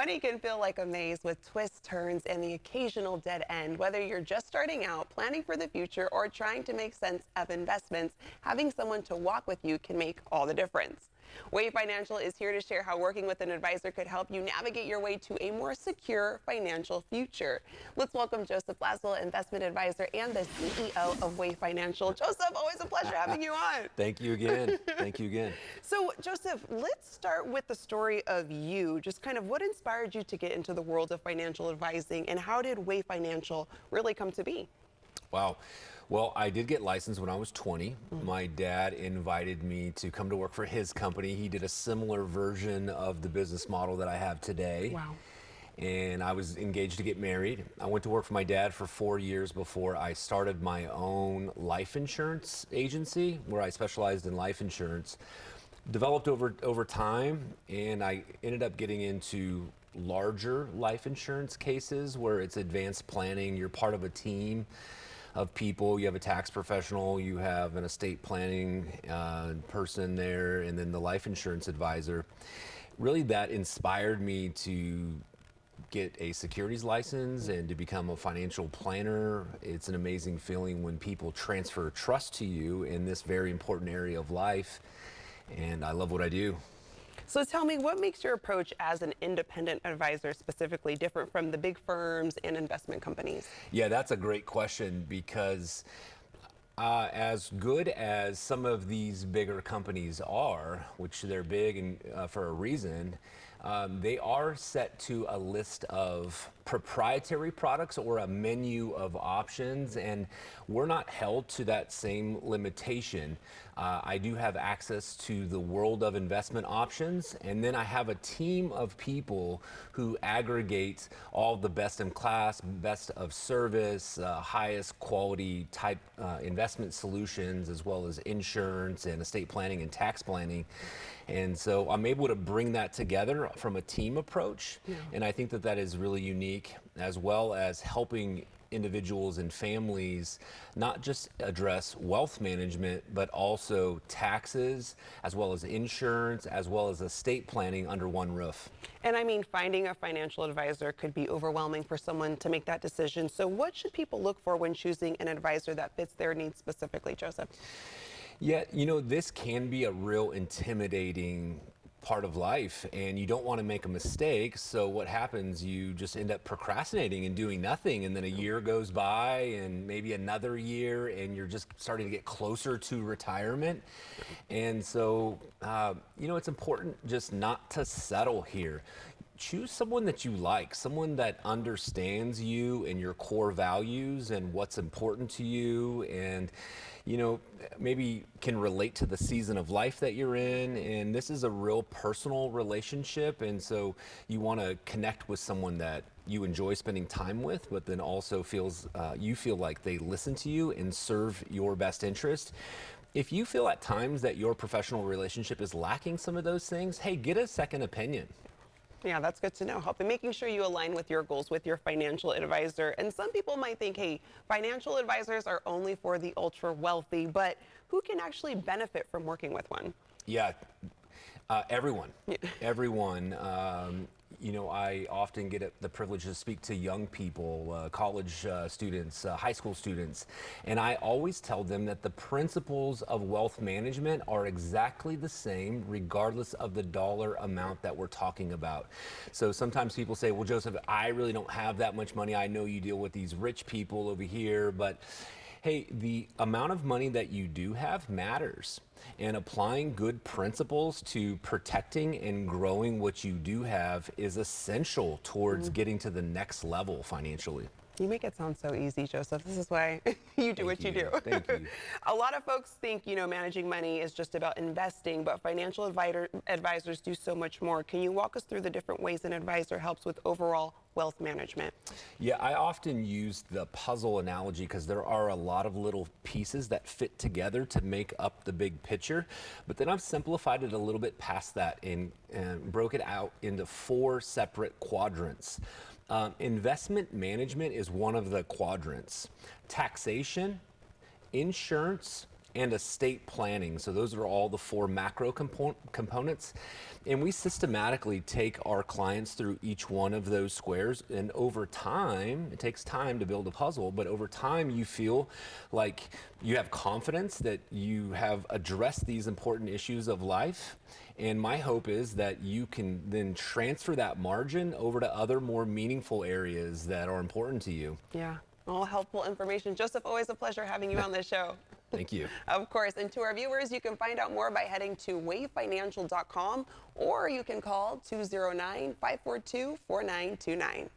Money can feel like a maze with twists, turns, and the occasional dead end. Whether you're just starting out, planning for the future, or trying to make sense of investments, having someone to walk with you can make all the difference. Wave Financial is here to share how working with an advisor could help you navigate your way to a more secure financial future. Let's welcome Joseph Laswell, investment advisor and the CEO of Wave Financial. Joseph, always a pleasure having you on. Thank you again. Thank you again. So, Joseph, let's start with the story of you. Just kind of what inspired you to get into the world of financial advising, and how did Wave Financial really come to be? Wow. Well, I did get licensed when I was 20. My dad invited me to come to work for his company. He did a similar version of the business model that I have today. Wow. And I was engaged to get married. I went to work for my dad for 4 years before I started my own life insurance agency where I specialized in life insurance. Developed over time, and I ended up getting into larger life insurance cases where it's advanced planning. You're part of a team of people. You have a tax professional, you have an estate planning person there, and then the life insurance advisor. Really, that inspired me to get a securities license and to become a financial planner. It's an amazing feeling when people transfer trust to you in this very important area of life, and I love what I do. So tell me, what makes your approach as an independent advisor specifically different from the big firms and investment companies? Yeah, that's a great question because as good as some of these bigger companies are, which they're big and for a reason, they are set to a list of proprietary products or a menu of options, and we're not held to that same limitation. I do have access to the world of investment options, and then I have a team of people who aggregate all the best in class, best of service, highest quality type investment solutions, as well as insurance and estate planning and tax planning. And so I'm able to bring that together from a team approach. Yeah. And I think that that is really unique, as well as helping individuals and families not just address wealth management, but also taxes, as well as insurance, as well as estate planning under one roof. And I mean, finding a financial advisor could be overwhelming for someone to make that decision. So what should people look for when choosing an advisor that fits their needs specifically, Joseph? Yeah, this can be a real intimidating part of life, and you don't want to make a mistake. So what happens, you just end up procrastinating and doing nothing, and then a year goes by and maybe another year, and you're just starting to get closer to retirement. And so it's important just not to settle here. Choose someone that you like, someone that understands you and your core values and what's important to you, and maybe can relate to the season of life that you're in. And this is a real personal relationship, and so you want to connect with someone that you enjoy spending time with, but then also you feel like they listen to you and serve your best interest. If you feel at times that your professional relationship is lacking some of those things, hey, get a second opinion. Yeah, that's good to know. Helping making sure you align with your goals with your financial advisor. And some people might think, hey, financial advisors are only for the ultra wealthy, but who can actually benefit from working with one? Yeah, everyone. Yeah. Everyone. I often get the privilege to speak to young people, college students, high school students, and I always tell them that the principles of wealth management are exactly the same regardless of the dollar amount that we're talking about. So sometimes people say, well, Joseph, I really don't have that much money. I know you deal with these rich people over here, but hey, the amount of money that you do have matters, and applying good principles to protecting and growing what you do have is essential towards getting to the next level financially. You make it sound so easy, Joseph. This is why you do what you do. Thank you. A lot of folks think, managing money is just about investing, but financial advisors do so much more. Can you walk us through the different ways an advisor helps with overall wealth management? Yeah, I often use the puzzle analogy because there are a lot of little pieces that fit together to make up the big picture. But then I've simplified it a little bit past that and broke it out into 4 separate quadrants. Investment management is one of the quadrants. Taxation, insurance, and estate planning. So those are all the four macro components. And we systematically take our clients through each one of those squares. And over time, it takes time to build a puzzle, but over time you feel like you have confidence that you have addressed these important issues of life. And my hope is that you can then transfer that margin over to other more meaningful areas that are important to you. Yeah, all helpful information. Joseph, always a pleasure having you on the show. Thank you. Of course, and to our viewers, you can find out more by heading to wavefinancial.com, or you can call 209-542-4929.